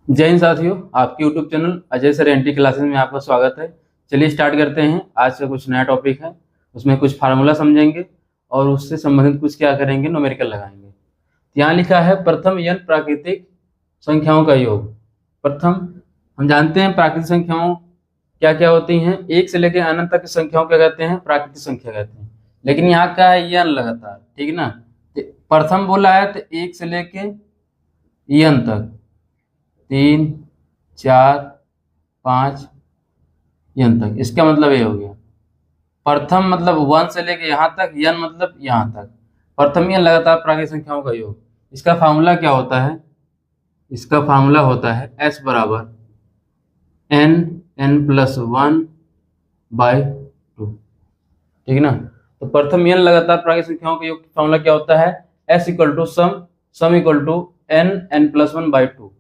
जय हिंद साथियों, आपके YouTube channel Ajay sir NT classes में आपका स्वागत है। चलिए स्टार्ट करते हैं। आज का कुछ नया टॉपिक है, उसमें कुछ फार्मूला समझेंगे और उससे संबंधित कुछ क्या करेंगे, न्यूमेरिकल लगाएंगे। यहाँ लिखा है प्रथम n प्राकृतिक संख्याओं का योग। प्रथम हम जानते हैं प्राकृतिक संख्याओं क्या क्या होती हैं। एक से लेकर अनंत तक की संख्याओं क्या कहते हैं, प्राकृतिक संख्या कहते हैं। लेकिन यहाँ क्या है, n लगातार, ठीक है ना। प्रथम बोला है तो एक से लेके n तक, 3, 4, 5 n तक। इसका मतलब ये हो गया प्रथम मतलब 1 से लेके यहाँ तक, n मतलब यहाँ तक। प्रथम n लगातार प्राकृतिक संख्याओं का योग। इसका फार्मूला क्या होता है, इसका फार्मूला होता है s बराबर n+1/2, ठीक है ना। तो प्रथम n लगातार प्राकृतिक संख्याओं का योग का फार्मूला क्या होता है, s = सम = n+1/2।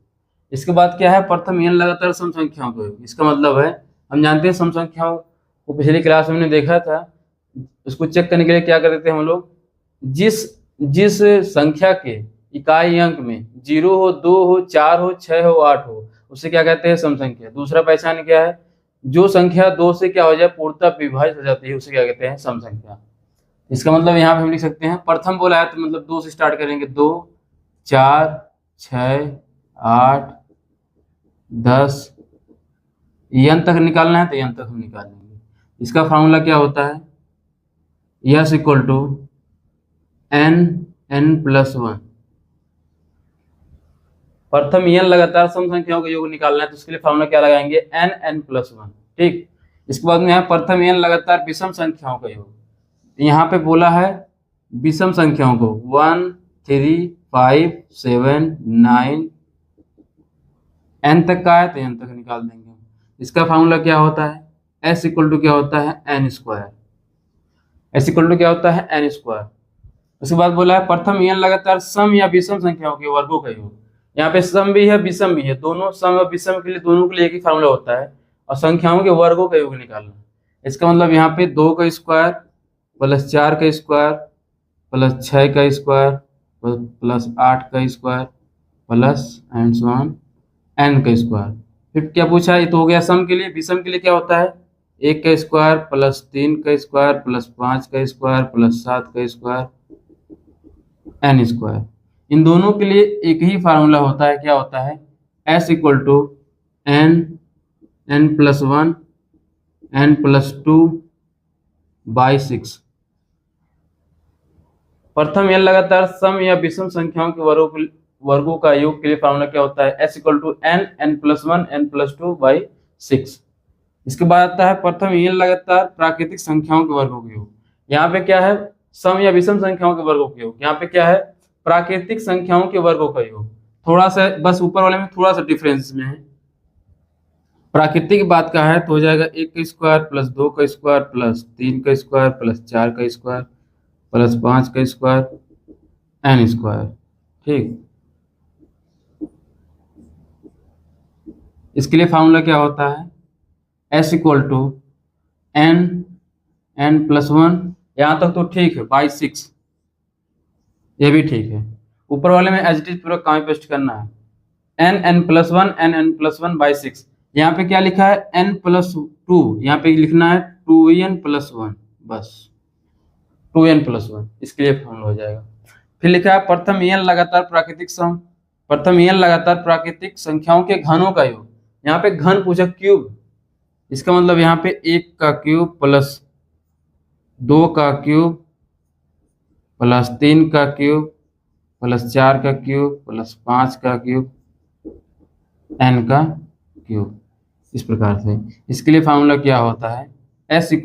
इसके बाद क्या है, प्रथम n लगातार सम संख्याओं का योग। इसका मतलब है, हम जानते हैं सम संख्याओं को पिछली क्लास में हमने देखा था। उसको चेक करने के लिए क्या करते थे हम लोग, जिस संख्या के इकाई अंक में 0 हो, 2 हो, 4 हो, 6 हो, 8 हो, उसे क्या कहते हैं, सम संख्या। दूसरा पहचान क्या है, जो संख्या 2 से क्या हो जाए, पूर्णतः विभाजित हो जाती है, उसे क्या कहते हैं, सम संख्या। इसका मतलब यहाँ पे हम लिख सकते हैं, प्रथम बोला है तो मतलब 2 से स्टार्ट करेंगे, 2, 4, 6, 8, 10, n तक निकालना है तो n तक हम निकाल लेंगे। इसका फार्मूला क्या होता है, s = n+1। प्रथम n लगातार सम संख्याओं का योग निकालना है तो उसके लिए फार्मूला क्या लगाएंगे, n+1, ठीक। इसके बाद में है प्रथम n लगातार विषम संख्याओं का योग। यहाँ पे बोला है विषम संख्याओं को 1, 3, 5, 7, 9, n तक का है तो n तक निकाल देंगे। इसका फार्मूला क्या होता है, s = क्या होता है, n²। s = क्या होता है, n²। उसके बाद बोला है प्रथम n लगातार सम या विषम संख्याओं के वर्गों का योग। यहाँ पे सम भी है, विषम भी है, दोनों सम और विषम के लिए, दोनों के लिए एक ही फार्मूला होता है, और संख्याओं के वर्गों का योग निकालना। इसका मतलब यहाँ पे 2 का स्क्वायर प्लस 4 का स्क्वायर प्लस 6 का स्क्वायर प्लस 8 का square plus and so on n का स्क्वायर। फिर क्या पूछा, ये तो हो गया सम के लिए। विषम के लिए क्या होता है, 1 का स्क्वायर प्लस 3 का स्क्वायर प्लस 5 का स्क्वायर प्लस 7 का स्क्वायर n²। इन दोनों के लिए एक ही फार्मूला होता है, क्या होता है, s = n+1 n+2/6। प्रथम n लगातार सम या विषम संख्याओं के वर्गों का योग के लिए फार्मूला क्या होता है, s = n+1 n+2/6। इसके बाद आता है प्रथम n लगातार प्राकृतिक संख्याओं के वर्गों का योग। यहाँ पे क्या है, सम या विषम संख्याओं के वर्गों का योग। यहाँ पे क्या है, प्राकृतिक संख्याओं के वर्गों का योग। थोड़ा सा बस ऊपर वाले में थोड़ा सा डिफरेंस में है। प्राकृतिक की बात का है तो हो जाएगा 1 का स्क्वायर प्लस 2 का स्क्वायर प्लस 3 का स्क्वायर प्लस 4 का स्क्वायर प्लस 5 का स्क्वायर n², ठीक। इसके लिए फार्मूला क्या होता है, s = n+1। यहाँ तक तो ठीक है, बाई 6, ये भी ठीक है। ऊपर वाले में एज इट इज पूरा कॉपी पेस्ट करना है, n+1 n+1/6। यहाँ पे क्या लिखा है, n+2, यहाँ पे लिखना है 2n+1, बस 2n+1, इसके लिए फॉर्मूला हो जाएगा। फिर लिखा है प्रथम n लगातार प्राकृतिक सम, प्रथम n लगातार प्राकृतिक संख्याओं के घनों का योग। यहाँ पे घन पूछा, क्यूब। इसका मतलब यहाँ पे 1 का क्यूब प्लस 2 का क्यूब प्लस 3 का क्यूब प्लस 4 का क्यूब प्लस 5 का क्यूब n का क्यूब, इस प्रकार से। इसके लिए फार्मूला क्या होता है, s =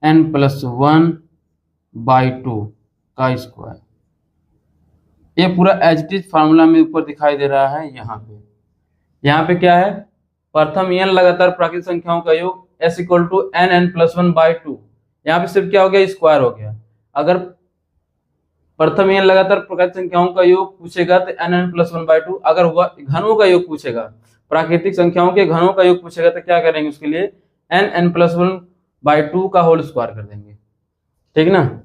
n+1/2 का स्क्वायर। ये पूरा एज इट इज फार्मूला में ऊपर दिखाई दे रहा है। यहाँ पे क्या है, प्रथम n लगातार प्राकृतिक संख्याओं का योग, s = n+1/2। यहाँ पे सिर्फ क्या हो गया, स्क्वायर हो गया। अगर प्रथम n लगातार प्राकृतिक संख्याओं का योग पूछेगा तो n+1/2। अगर घनों का योग पूछेगा, प्राकृतिक संख्याओं के घनों का योग पूछेगा तो क्या करेंगे, उसके लिए n+1/2 का होल स्क्वायर कर देंगे, ठीक ना।